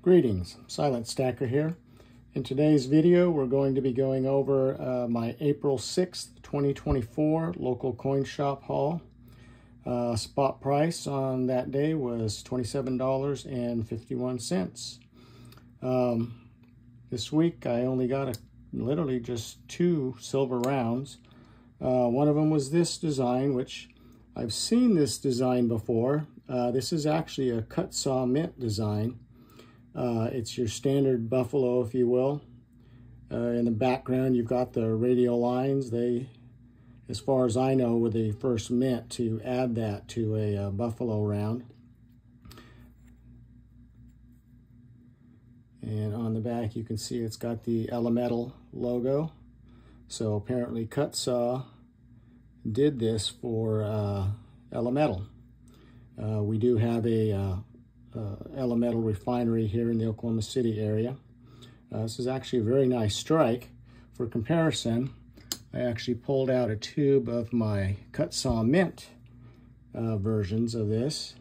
Greetings, Silent Stacker here. In today's video, we're going to be going over my April 6th, 2024 local coin shop haul. Spot price on that day was $27.51. This week, I only got literally just 2 silver rounds. One of them was this design, which I've seen this design before. This is actually a cut saw mint design. It's your standard buffalo, if you will. In the background, you've got the radial lines. They, as far as I know, were the first mint to add that to a buffalo round. And on the back, you can see it's got the Elemental logo. So apparently Cut Saw did this for Elemental. We do have a Elemental refinery here in the Oklahoma City area. This is actually a very nice strike. For comparison, I actually pulled out a tube of my Cut Saw Mint versions of this.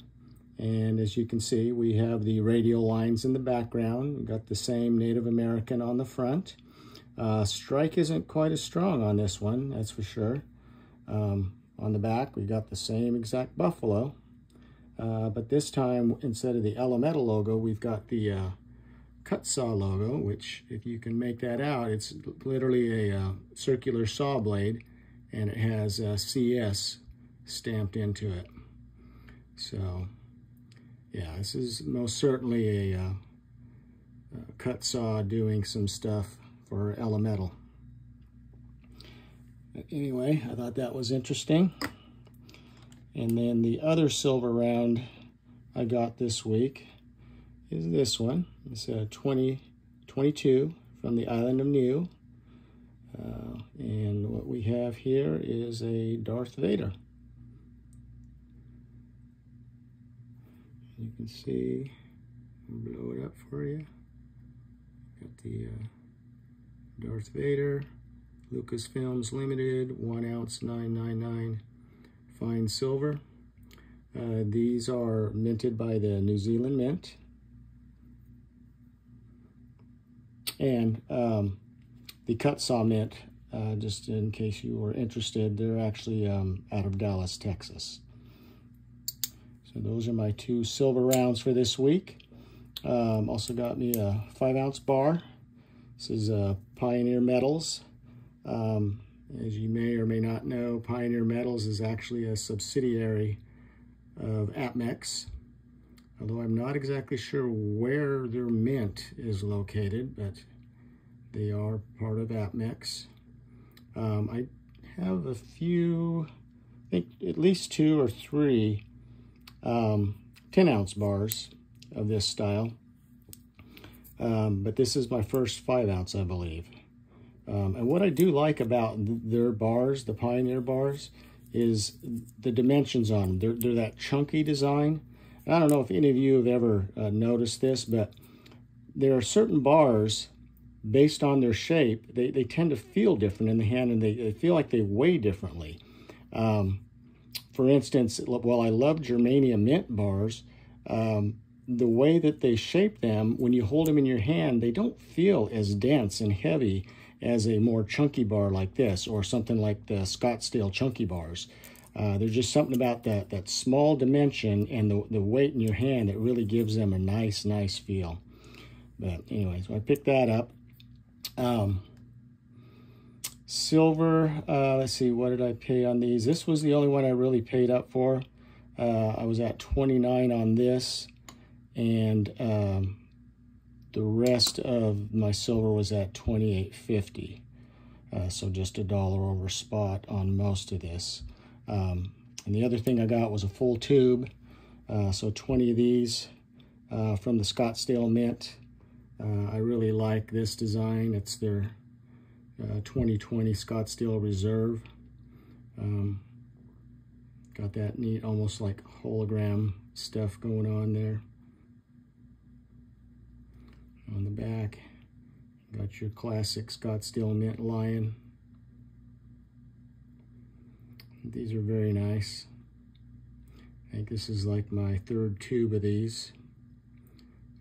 And as you can see, we have the radial lines in the background. We've got the same Native American on the front. Strike isn't quite as strong on this one, that's for sure. On the back, we got the same exact buffalo. But this time, instead of the Elemental logo, we've got the Cut Saw logo, which, if you can make that out, it's literally a circular saw blade, and it has CS stamped into it. So, yeah, this is most certainly a Cut Saw doing some stuff for Elemental. But anyway, I thought that was interesting. And then the other silver round I got this week is this one. It's a 2022 from the Island of Niue. And what we have here is a Darth Vader. You can see, I'll blow it up for you. Got the Darth Vader, Lucasfilms Limited, 1 ounce 999 fine silver. These are minted by the New Zealand Mint. And the Cut Saw Mint, just in case you were interested, they're actually out of Dallas, Texas. So those are my 2 silver rounds for this week. Also got me a 5 ounce bar. This is Pioneer Metals. As you may or may not know, Pioneer Metals is actually a subsidiary of APMEX, although I'm not exactly sure where their mint is located, but they are part of APMEX. I have a few, I think at least 2 or 3 10 ounce bars of this style, but this is my first 5 ounce, I believe. And what I do like about their bars, the Pioneer bars, is the dimensions on them. They're that chunky design. And I don't know if any of you have ever noticed this, but there are certain bars, based on their shape, they tend to feel different in the hand, and they feel like they weigh differently. For instance, while I love Germania Mint bars, the way that they shape them, when you hold them in your hand, they don't feel as dense and heavy as a more chunky bar like this, or something like the Scottsdale chunky bars. There's just something about that small dimension and the weight in your hand that really gives them a nice feel. But anyway, so I picked that up. Silver, let's see, what did I pay on these? This was the only one I really paid up for. I was at 29 on this, and the rest of my silver was at $28.50, so just $1 over spot on most of this. And the other thing I got was a full tube, so 20 of these from the Scottsdale Mint. I really like this design. It's their 2020 Scottsdale Reserve. Got that neat, almost like hologram stuff going on there. On the back, got your classic Scottsdale Mint lion. These are very nice. I think this is like my 3rd tube of these.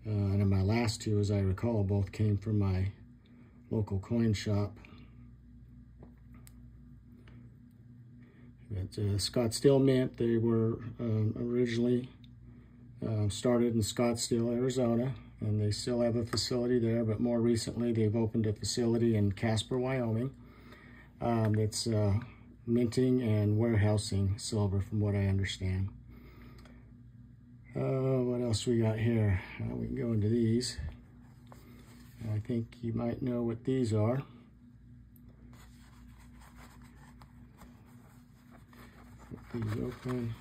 And my last two, as I recall, both came from my local coin shop. But Scottsdale Mint, they were originally started in Scottsdale, Arizona, and they still have a facility there, but more recently they've opened a facility in Casper, Wyoming. That's minting and warehousing silver, from what I understand. What else we got here? We can go into these. I think you might know what these are. Flip these open.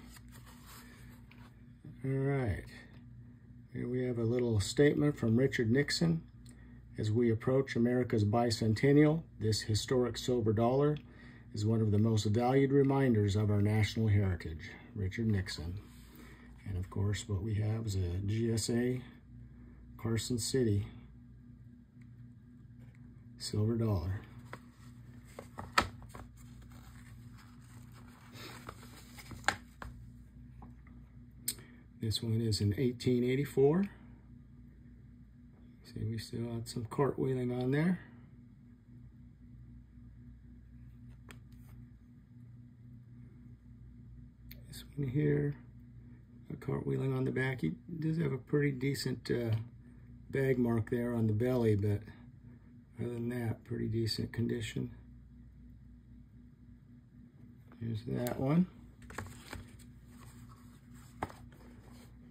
All right. Here we have a little statement from Richard Nixon. As we approach America's bicentennial, this historic silver dollar is one of the most valued reminders of our national heritage. Richard Nixon. And of course, what we have is a GSA Carson City silver dollar. This one is in 1884. See, we still got some cartwheeling on there. This one here, a cartwheeling on the back. He does have a pretty decent bag mark there on the belly, but other than that, pretty decent condition. Here's that one.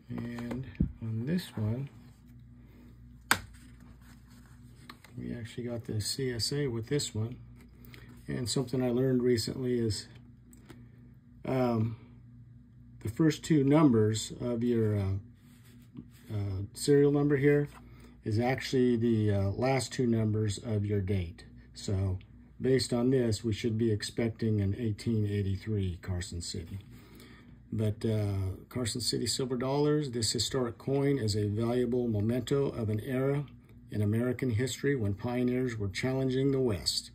And on this one, we actually got the CSA with this one. And something I learned recently is the first two numbers of your serial number here is actually the last two numbers of your date. So based on this, we should be expecting an 1883 Carson City. But Carson City silver dollars, this historic coin is a valuable memento of an era in American history when pioneers were challenging the West.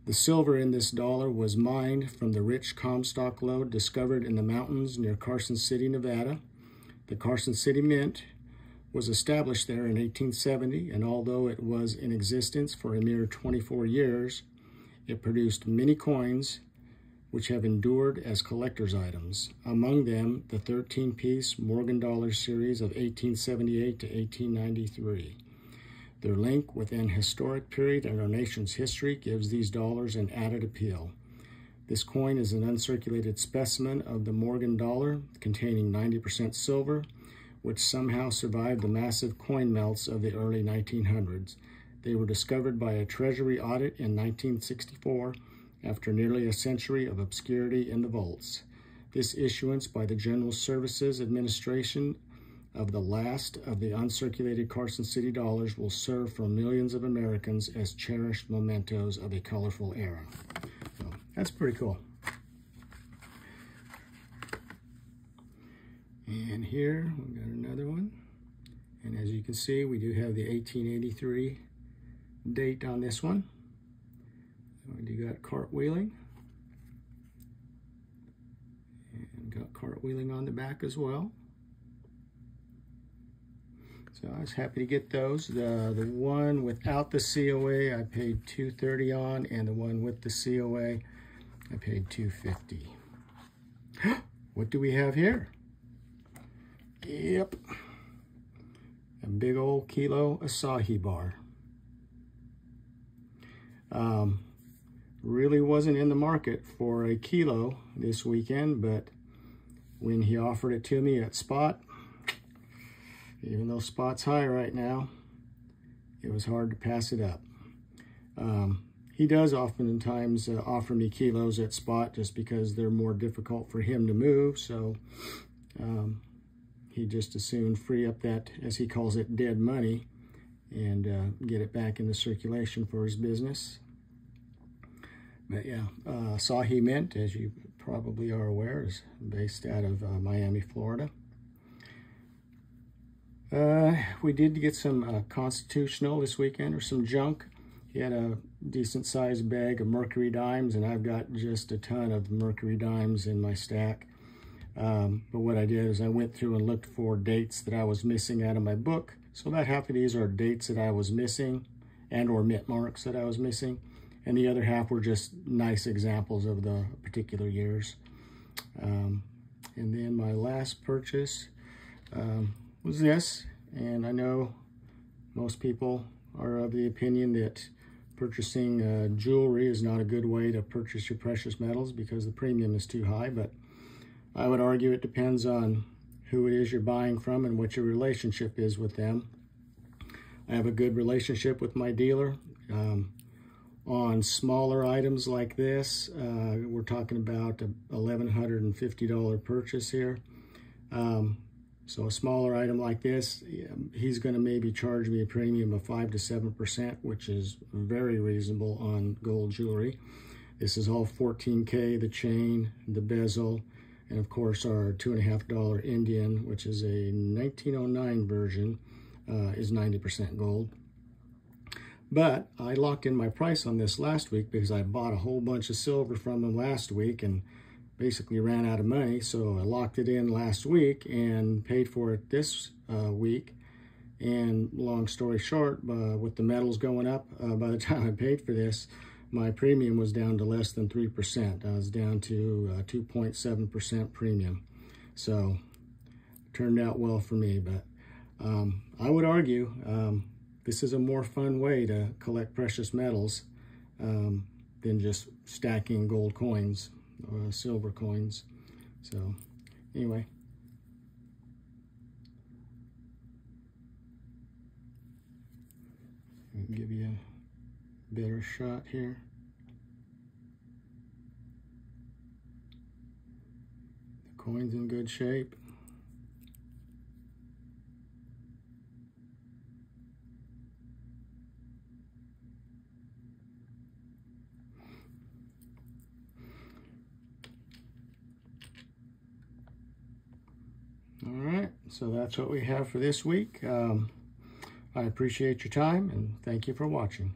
The silver in this dollar was mined from the rich Comstock lode discovered in the mountains near Carson City, Nevada. The Carson City Mint was established there in 1870, and although it was in existence for a mere 24 years, it produced many coins which have endured as collector's items, among them the 13-piece Morgan Dollar series of 1878 to 1893. Their link with an historic period in our nation's history gives these dollars an added appeal. This coin is an uncirculated specimen of the Morgan Dollar, containing 90% silver, which somehow survived the massive coin melts of the early 1900s. They were discovered by a Treasury audit in 1964, after nearly a century of obscurity in the vaults. This issuance by the General Services Administration of the last of the uncirculated Carson City dollars will serve for millions of Americans as cherished mementos of a colorful era. So that's pretty cool. And here we've got another one. And as you can see, we do have the 1883 date on this one. We do got cartwheeling, and got cartwheeling on the back as well. So I was happy to get those. The one without the COA I paid $230 on, and the one with the COA I paid $250. What do we have here? Yep, a big old kilo Asahi bar. Really wasn't in the market for a kilo this weekend, but when he offered it to me at spot, even though spot's high right now, it was hard to pass it up. He does oftentimes offer me kilos at spot just because they're more difficult for him to move, so he just as soon free up that, as he calls it, dead money and get it back into circulation for his business. But yeah, Asahi Mint, as you probably are aware, is based out of Miami, Florida. We did get some Constitutional this weekend, or some junk. He had a decent sized bag of Mercury dimes, and I've got just a ton of Mercury dimes in my stack. But what I did is I went through and looked for dates that I was missing out of my book. So about half of these are dates that I was missing and or mint marks that I was missing. And the other half were just nice examples of the particular years. And then my last purchase was this. And I know most people are of the opinion that purchasing jewelry is not a good way to purchase your precious metals because the premium is too high, but I would argue it depends on who it is you're buying from and what your relationship is with them. I have a good relationship with my dealer. On smaller items like this, we're talking about a $1,150 purchase here. So a smaller item like this, he's going to maybe charge me a premium of 5 to 7%, which is very reasonable on gold jewelry. This is all 14K, the chain, the bezel, and of course our $2.50 Indian, which is a 1909 version, is 90% gold. But I locked in my price on this last week because I bought a whole bunch of silver from him last week and basically ran out of money. So I locked it in last week and paid for it this week. And long story short, with the metals going up, by the time I paid for this, my premium was down to less than 3%. I was down to 2.7% premium. So it turned out well for me. But I would argue this is a more fun way to collect precious metals than just stacking gold coins or silver coins. So anyway, I'll give you a better shot here. The coin's in good shape. All right, so that's what we have for this week. I appreciate your time and thank you for watching.